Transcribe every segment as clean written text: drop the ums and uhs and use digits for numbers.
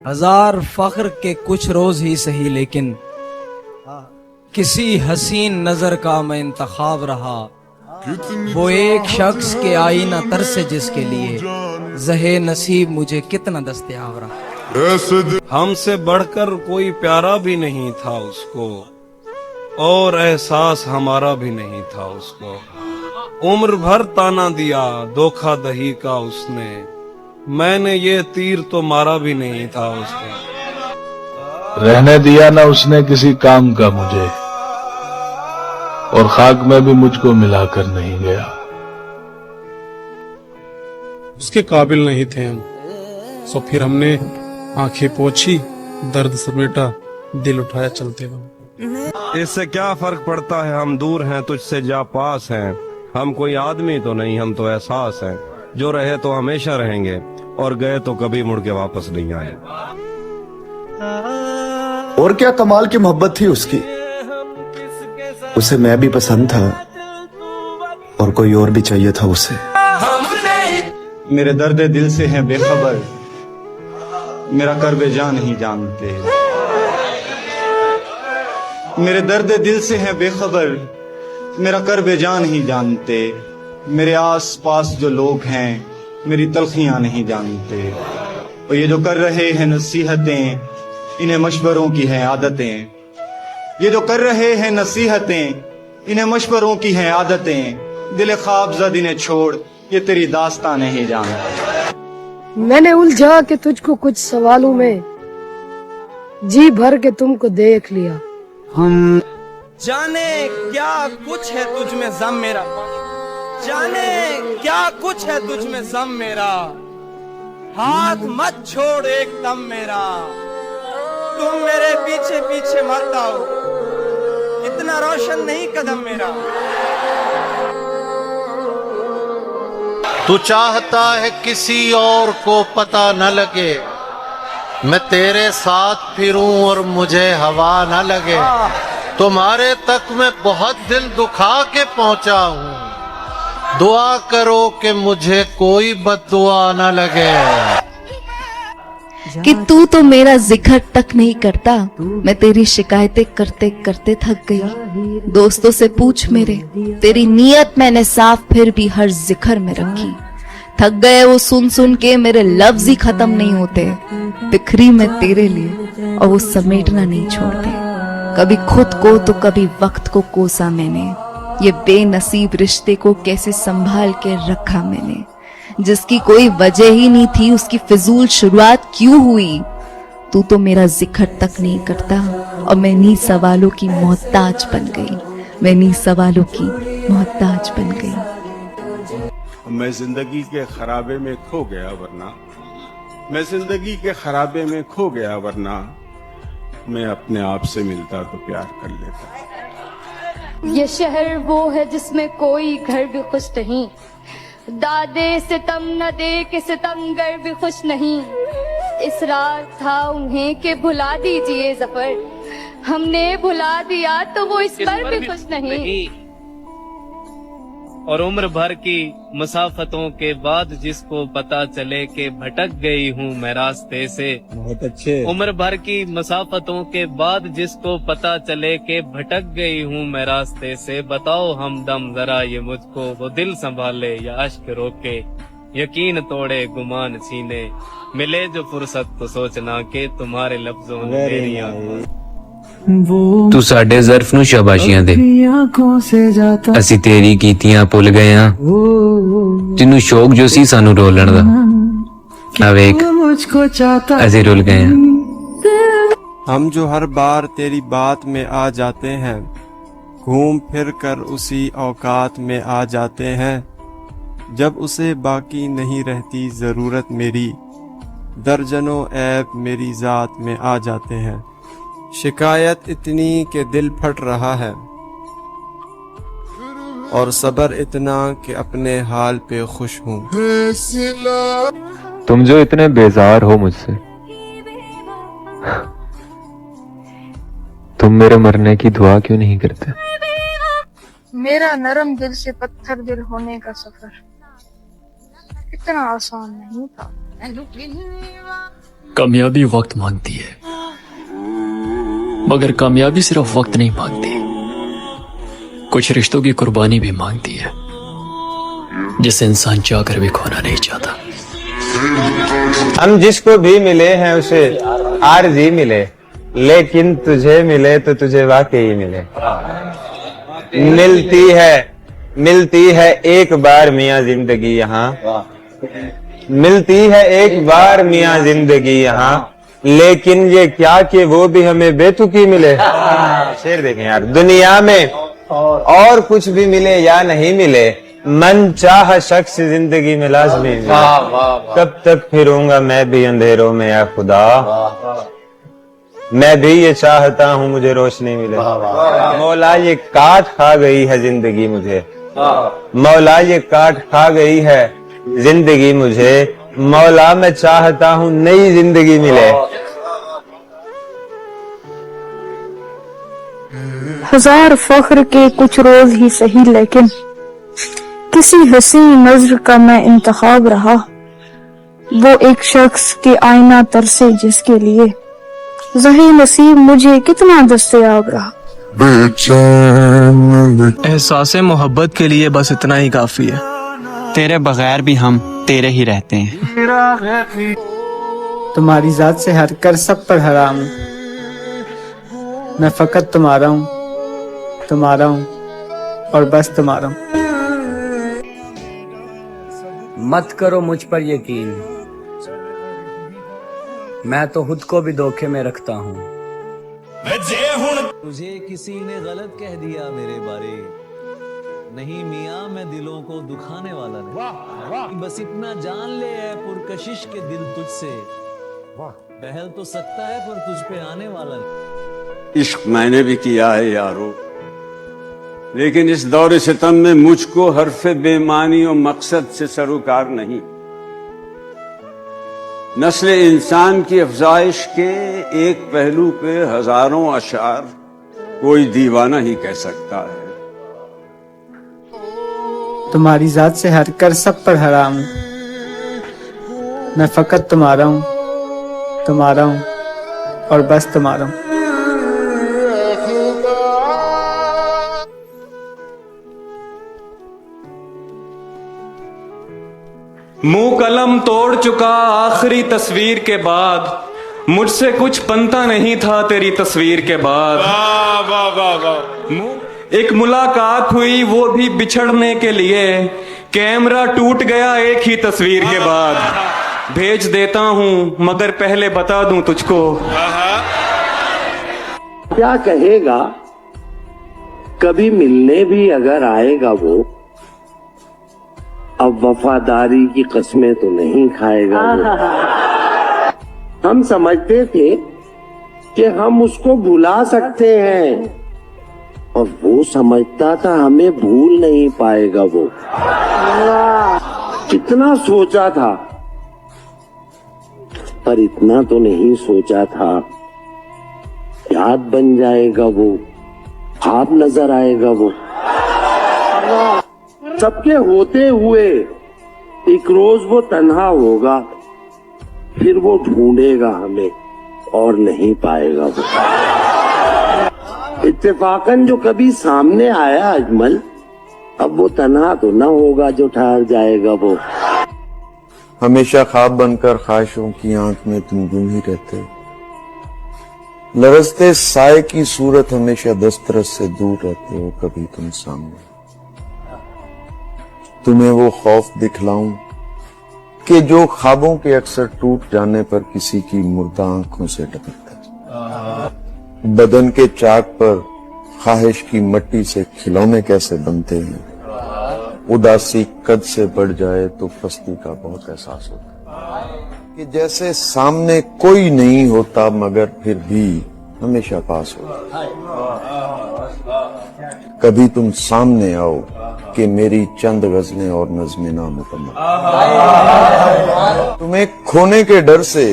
हजार फख्र के कुछ रोज ही सही, लेकिन किसी हसीन नजर का मैं इंतखाब रहा। वो एक शख्स के आईना तर से जिसके लिए जहे नसीब मुझे कितना दस्तयाब रहा। हमसे बढ़कर कोई प्यारा भी नहीं था उसको, और एहसास हमारा भी नहीं था उसको। उम्र भर ताना दिया धोखा दही का उसने, मैंने ये तीर तो मारा भी नहीं था उसने। रहने दिया ना उसने किसी काम का मुझे, और खाक में भी मुझको मिलाकर नहीं गया। उसके काबिल नहीं थे हम, सो फिर हमने आंखें पोंछी, दर्द समेटा, दिल उठाया चलते वक्त। इससे क्या फर्क पड़ता है, हम दूर हैं तुझसे जा पास हैं। हम कोई आदमी तो नहीं, हम तो एहसास हैं। जो रहे तो हमेशा रहेंगे, और गए तो कभी मुड़ के वापस नहीं आए। और क्या कमाल की मोहब्बत थी उसकी, उसे मैं भी पसंद था और कोई और भी चाहिए था उसे। मेरे दर्द दिल से है बेखबर, मेरा कर्ब जान नहीं जानते। मेरे दर्द दिल से है बेखबर, मेरा कर्ब जान नहीं जानते। मेरे आस पास जो लोग हैं मेरी तलखियां नहीं जानते। और ये जो कर रहे हैं नसीहतें, इन्हें मशवरों की हैं आदतें। ये जो कर रहे हैं नसीहतें, इन्हें मशवरों की हैं आदतें। दिल ख्वाब ज़द इन्हें छोड़, ये तेरी दास्तां नहीं जानते। मैंने उलझा के तुझको कुछ सवालों में, जी भर के तुमको देख लिया। हम जाने क्या कुछ है तुझ में ज़म मेरा, जाने क्या कुछ है तुझ में ज़म मेरा। हाथ मत छोड़ एक दम मेरा, तुम मेरे पीछे पीछे मत आओ, इतना रोशन नहीं कदम मेरा। तू चाहता है किसी और को पता न लगे, मैं तेरे साथ फिरूं और मुझे हवा न लगे। तुम्हारे तक मैं बहुत दिल दुखा के पहुंचा हूं, दुआ करो कि मुझे कोई बद्दुआ न लगे। कि तू तो मेरा जिक्र तक नहीं करता, मैं तेरी शिकायतें करते करते थक गई। दोस्तों से पूछ मेरे, तेरी नीयत मैंने साफ फिर भी हर जिक्र में रखी। थक गए वो सुन सुन के मेरे लफ्ज ही खत्म नहीं होते। बिखरी मैं तेरे लिए और वो समेटना नहीं छोड़ते। कभी खुद को तो कभी वक्त को कोसा मैंने, ये बेनसीब रिश्ते को कैसे संभाल के रखा मैंने। जिसकी कोई वजह ही नहीं थी, उसकी फिजूल शुरुआत क्यों हुई। तू तो मेरा जिक्र तक नहीं करता, और मैं इन्हीं सवालों की मोहताज बन गई। मैं इन्हीं सवालों की मोहताज बन गई। मैं जिंदगी के खराबे में खो गया वरना, मैं जिंदगी के खराबे में खो गया वरना, मैं अपने आप से मिलता तो प्यार कर लेता। ये शहर वो है जिसमें कोई घर भी खुश नहीं, दादे सितम न दे के सितमगर भी खुश नहीं। इसरार था उन्हें कि भुला दीजिए ज़फ़र, हमने भुला दिया तो वो इस पर भी खुश नहीं। और उम्र भर की मुसाफतों के बाद जिसको पता चले कि भटक गई हूँ मैं रास्ते से। बहुत अच्छे। उम्र भर की मुसाफतों के बाद जिसको पता चले कि भटक गई हूँ मैं रास्ते से। बताओ हमदम जरा ये मुझको, वो दिल संभाले या अश्क रोके, यकीन तोड़े गुमान छीने। मिले जो फुर्सत तो सोचना के तुम्हारे लफ्जों ने मेरी आंखों। तू साडे ज़र्फ नू शाबाशियां दे, असी तेरी कीतियां भुल गए हां। जिन्नू शौक जो सी सानू रोलण दा, आ वेख असी रुल गए हां। हम जो हर बार तेरी बात में आ जाते हैं, घूम फिर कर उसी औकात में आ जाते हैं। जब उसे बाकी नहीं रहती जरूरत मेरी, दर्जनों ऐब मेरी जात में आ जाते हैं। शिकायत इतनी कि दिल फट रहा है, और सब्र इतना कि अपने हाल पे खुश हूँ। तुम जो इतने बेजार हो मुझसे, तुम मेरे मरने की दुआ क्यों नहीं करते। मेरा नरम दिल से पत्थर दिल होने का सफर इतना आसान नहीं था। कामयाबी वक्त मांगती है, मगर कामयाबी सिर्फ वक्त नहीं मांगती, कुछ रिश्तों की कुर्बानी भी मांगती है, जिसे इंसान चाहकर भी खोना नहीं चाहता। हम जिसको भी मिले हैं उसे आरजी मिले, लेकिन तुझे मिले तो तुझे वाकई मिले। मिलती है एक बार मियाँ जिंदगी यहाँ, मिलती है एक बार मियाँ जिंदगी यहाँ, लेकिन ये क्या कि वो भी हमें बेतुकी मिले। शेर देखें यार, दुनिया में और कुछ भी मिले या नहीं मिले, मन चाह शख्स जिंदगी में लाजमी मिले। कब तक फिरूंगा मैं भी अंधेरों में या खुदा, मैं भी ये चाहता हूँ मुझे रोशनी मिले। मौला ये काट खा गई है जिंदगी मुझे, मौला ये काट खा गई है जिंदगी मुझे, मौला मैं चाहता हूँ नई जिंदगी मिले। हजार फख्र के कुछ रोज ही सही, लेकिन किसी हसी नजर का मैं इंतखाब रहा, वो एक शख्स के आईना तरसे जिसके लिए ज़ही नसीब मुझे कितना दस्तयाब रहा। एहसास मोहब्बत के लिए बस इतना ही काफी है, तेरे बगैर भी हम तेरे ही रहते हैं। तुम्हारी जात से हटकर सब पर हराम हूँ, मैं फकत तुम्हारा हूँ और बस तुम्हारा हूँ। मत करो मुझ पर यकीन, मैं तो खुद को भी धोखे में रखता हूँ। तुझे किसी ने गलत कह दिया मेरे बारे, नहीं मियाँ मैं दिलों को दुखाने वाला नहीं, बस इतना जान ले है पुरकशिश के दिल तुझसे, बहल तो सकता है पर तुझ पे आने वाला नहीं। इश्क मैंने भी किया है यारो, लेकिन इस दौर सितम में मुझको हरफे बेमानी और मकसद से सरोकार नहीं। नस्ल इंसान की अफजाइश के एक पहलू पे हजारों अशार कोई दीवाना ही कह सकता है। तुम्हारी जात से हटकर सब पर हराम हूँ, मैं फकत तुम्हारा हूँ और बस तुम्हारा हूँ। मुंह कलम तोड़ चुका आखिरी तस्वीर के बाद, मुझसे कुछ बनता नहीं था तेरी तस्वीर के बाद। एक मुलाकात हुई वो भी बिछड़ने के लिए, कैमरा टूट गया एक ही तस्वीर के बाद। भेज देता हूँ मगर पहले बता दूं तुझको, क्या कहेगा कभी मिलने भी अगर आएगा वो, अब वफादारी की कस्में तो नहीं खाएगा वो। हम समझते थे कि हम उसको भुला सकते हैं, और वो समझता था हमें भूल नहीं पाएगा वो। कितना सोचा था, पर इतना तो नहीं सोचा था याद बन जाएगा वो, ख्वाब नजर आएगा वो। सबके होते हुए एक रोज वो तन्हा होगा, फिर वो ढूंढेगा हमें और नहीं पाएगा वो। इत्तेफाकन जो कभी सामने आया अजमल, अब वो तन्हा तो न होगा जो ठहर जाएगा वो। हमेशा ख्वाब बनकर ख्वाहिशों की आंख में तुम गुम ही रहते, लरजते साए की सूरत हमेशा दस्तरस से दूर रहते हो, कभी तुम सामने। तुम्हें वो खौफ दिखलाऊं कि जो ख्वाबों के अक्सर टूट जाने पर किसी की मुर्दा आंखों से टपकता। बदन के चाक पर ख्वाहिश की मट्टी से खिलौने कैसे बनते हैं, उदासी कद से बढ़ जाए तो पस्ती का बहुत एहसास होता है, कि जैसे सामने कोई नहीं होता मगर फिर भी हमेशा पास होता। कभी तुम सामने आओ कि मेरी चंद गजलें और नज़्में नामुकम्मल। तुम्हें खोने के डर से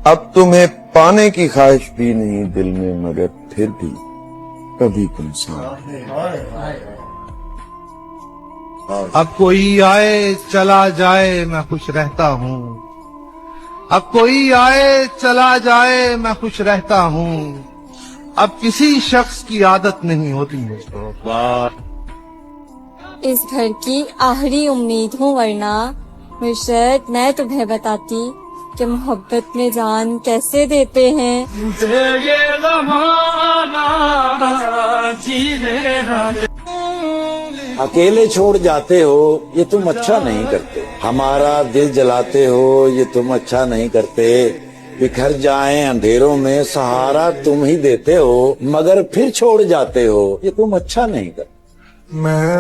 अब तुम्हें पाने की ख्वाहिश भी नहीं दिल में, मगर फिर भी कभी तुम सामने। अब कोई आए चला जाए मैं खुश रहता हूँ, अब कोई आए चला जाए मैं खुश रहता हूँ, अब किसी शख्स की आदत नहीं होती मुझको। इस घर की आखिरी उम्मीद हूँ, वरना मुर्शद मैं तुम्हें बताती कि मोहब्बत में जान कैसे देते हैं। अकेले छोड़ जाते हो ये तुम अच्छा नहीं करते, हमारा दिल जलाते हो ये तुम अच्छा नहीं करते। बिखर जाएं अंधेरों में सहारा तुम ही देते हो, मगर फिर छोड़ जाते हो ये तुम अच्छा नहीं करते। मैं